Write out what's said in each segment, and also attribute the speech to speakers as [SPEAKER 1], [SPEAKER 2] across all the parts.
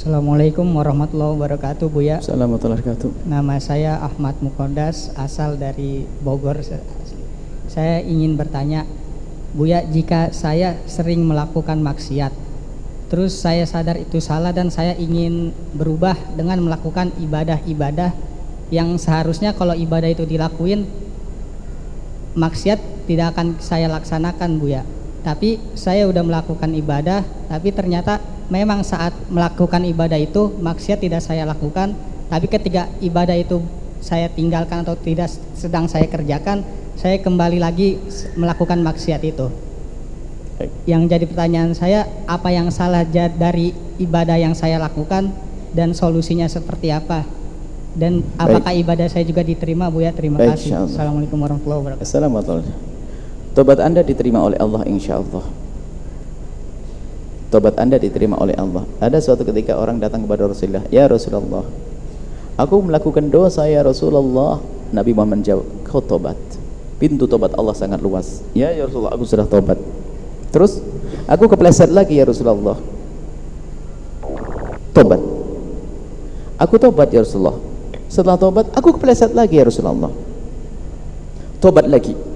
[SPEAKER 1] Assalamualaikum warahmatullahi wabarakatuh, Buya.
[SPEAKER 2] Assalamualaikum warahmatullahi wabarakatuh.
[SPEAKER 1] Nama saya Ahmad Mukodas, asal dari Bogor. Saya ingin bertanya, Buya, jika saya sering melakukan maksiat, terus saya sadar itu salah dan saya ingin berubah dengan melakukan ibadah-ibadah yang seharusnya kalau ibadah itu dilakuin, maksiat tidak akan saya laksanakan, Buya. Tapi saya udah melakukan ibadah, tapi ternyata memang saat melakukan ibadah itu maksiat tidak saya lakukan, tapi ketika ibadah itu saya tinggalkan atau tidak sedang saya kerjakan, saya kembali lagi melakukan maksiat itu. Yang jadi pertanyaan saya, apa yang salah dari ibadah yang saya lakukan dan solusinya seperti apa? Dan apakah ibadah saya juga diterima, Buya? Terima kasih. Assalamualaikum warahmatullahi wabarakatuh.
[SPEAKER 2] Assalamualaikum. Tobat Anda diterima oleh Allah, insya Allah. Tobat Anda diterima oleh Allah. Ada suatu ketika orang datang kepada Rasulullah, ya Rasulullah, aku melakukan dosa ya Rasulullah. Nabi Muhammad jawab, kau tobat, pintu tobat Allah sangat luas. Ya Rasulullah, aku sudah tobat. Terus aku kepleset lagi ya Rasulullah. Tobat, aku tobat ya Rasulullah. Setelah tobat aku kepleset lagi ya Rasulullah. Tobat lagi.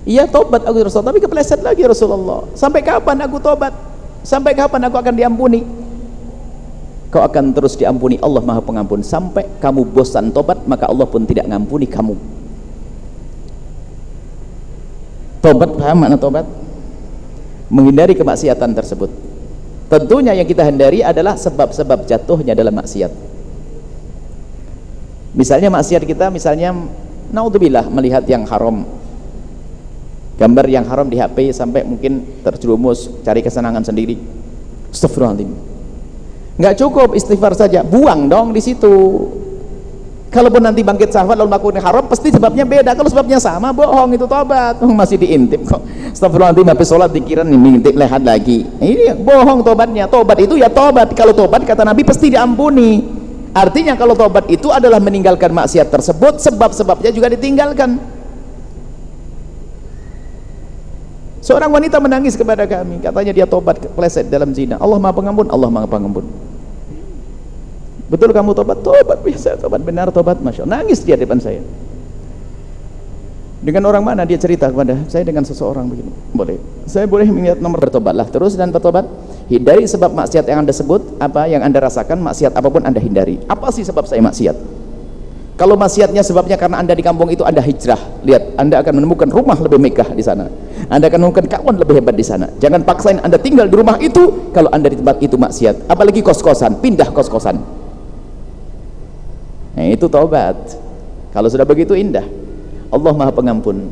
[SPEAKER 2] Iya tobat aku Rasulullah, tapi kepleset lagi Rasulullah. Sampai kapan aku tobat? Sampai kapan aku akan diampuni? Kau akan terus diampuni, Allah Maha Pengampun. Sampai kamu bosan tobat, maka Allah pun tidak ngampuni kamu. Tobat, paham makna tobat? Menghindari kemaksiatan tersebut. Tentunya yang kita hindari adalah sebab-sebab jatuhnya dalam maksiat. Misalnya maksiat kita, misalnya naudzubillah, melihat yang haram, gambar yang haram di HP sampai mungkin terjerumus cari kesenangan sendiri. Astagfirullahaladzim. Nggak cukup istighfar saja, buang dong di situ. Kalaupun nanti bangkit syahwat lalu melakukan haram, pasti sebabnya beda. Kalau sebabnya sama, bohong, itu tobat. Masih diintip kok. Astagfirullahaladzim, habis sholat dikira nih mengintip lehat lagi. Ini bohong tobatnya. Tobat itu ya tobat. Kalau tobat kata Nabi pasti diampuni. Artinya kalau tobat itu adalah meninggalkan maksiat tersebut, sebab-sebabnya juga ditinggalkan. Seorang wanita menangis kepada kami, katanya dia tobat kepleset dalam zina. Allah Maha Pengampun, Allah Maha Pengampun. Betul kamu tobat? Tobat biasa, tobat benar, tobat, masya Allah. Nangis dia depan saya. Dengan orang mana dia cerita kepada saya? Dengan seseorang begini. Boleh, saya boleh mengingat nomor. Bertobatlah terus dan bertobat. Hindari sebab maksiat yang Anda sebut, apa yang Anda rasakan, maksiat apapun Anda hindari. Apa sih sebab saya maksiat? Kalau maksiatnya sebabnya karena Anda di kampung itu Anda hijrah, lihat, Anda akan menemukan rumah lebih megah di sana. Anda akan menemukan kawan lebih hebat di sana. Jangan paksain Anda tinggal di rumah itu kalau Anda di tempat itu maksiat. Apalagi kos-kosan, pindah kos-kosan. Nah, itu taubat. Kalau sudah begitu indah. Allah Maha Pengampun.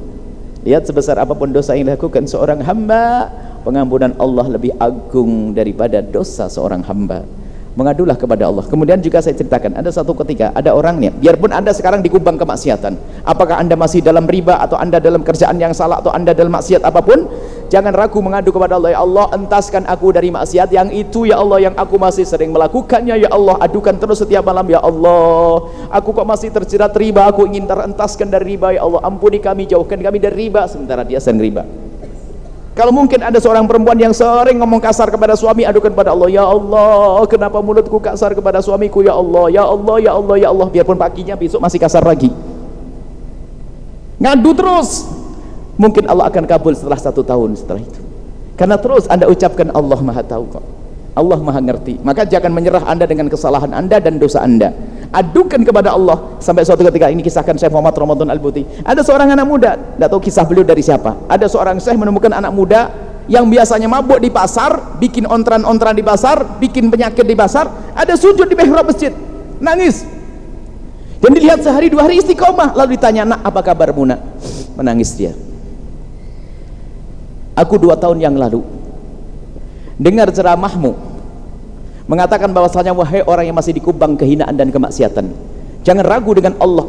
[SPEAKER 2] Lihat sebesar apapun dosa yang dilakukan seorang hamba, pengampunan Allah lebih agung daripada dosa seorang hamba. Mengadulah kepada Allah. Kemudian juga saya ceritakan, ada satu ketika ada orangnya, biarpun Anda sekarang dikubang kemaksiatan, apakah Anda masih dalam riba atau Anda dalam kerjaan yang salah atau Anda dalam maksiat apapun, jangan ragu mengadu kepada Allah. Ya Allah, entaskan aku dari maksiat yang itu ya Allah, yang aku masih sering melakukannya ya Allah. Adukan terus setiap malam ya Allah, aku kok masih terjerat riba, aku ingin terentaskan dari riba ya Allah. Ampuni kami, jauhkan kami dari riba. Sementara dia sering riba. Kalau mungkin ada seorang perempuan yang sering ngomong kasar kepada suami, adukan pada Allah, ya Allah, kenapa mulutku kasar kepada suamiku, ya Allah, ya Allah, ya Allah, ya Allah. Biarpun paginya besok masih kasar lagi, ngadu terus. Mungkin Allah akan kabul setelah 1 tahun setelah itu, karena terus Anda ucapkan Allah Maha tahu kok, Allah Maha ngerti. Maka jangan menyerah Anda dengan kesalahan Anda dan dosa Anda. Adukan kepada Allah. Sampai suatu ketika, ini kisahkan Syekh Muhammad Ramadan Al-Buti. Ada seorang anak muda, tidak tahu kisah beliau dari siapa. Ada seorang syekh menemukan anak muda yang biasanya mabuk di pasar, bikin ontran-ontran di pasar, bikin penyakit di pasar, ada sujud di mihrab masjid, nangis. Dan dilihat sehari 2 hari istiqomah. Lalu ditanya, nak, apa kabarmu nak? Menangis dia. Aku 2 tahun yang lalu dengar ceramahmu mengatakan bahwasanya wahai orang yang masih dikubang kehinaan dan kemaksiatan, jangan ragu dengan Allah.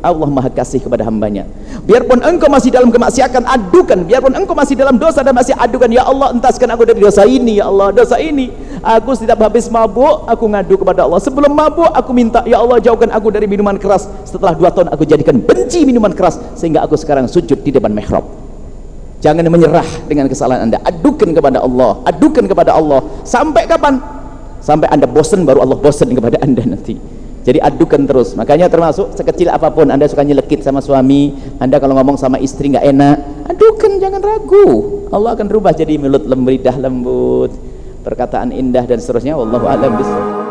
[SPEAKER 2] Allah maha kasih kepada hambanya. Biarpun engkau masih dalam kemaksiatan, adukan. Biarpun engkau masih dalam dosa dan masih adukan, ya Allah, entaskan aku dari dosa ini ya Allah, dosa ini. Aku setiap habis mabuk aku ngadu kepada Allah. Sebelum mabuk aku minta, ya Allah, jauhkan aku dari minuman keras. Setelah 2 tahun aku jadikan benci minuman keras, sehingga aku sekarang sujud di depan mihrab. Jangan menyerah dengan kesalahan Anda. Adukan kepada Allah, adukan kepada Allah. Sampai kapan? sampai Anda bosan, baru Allah bosan kepada Anda nanti. Jadi adukan terus. Makanya termasuk sekecil apapun Anda suka nyelekit sama suami, Anda kalau ngomong sama istri nggak enak, adukan, jangan ragu. Allah akan rubah jadi mulut lembut, lidah lembut, perkataan indah dan seterusnya. Wallahu a'lam bishawab.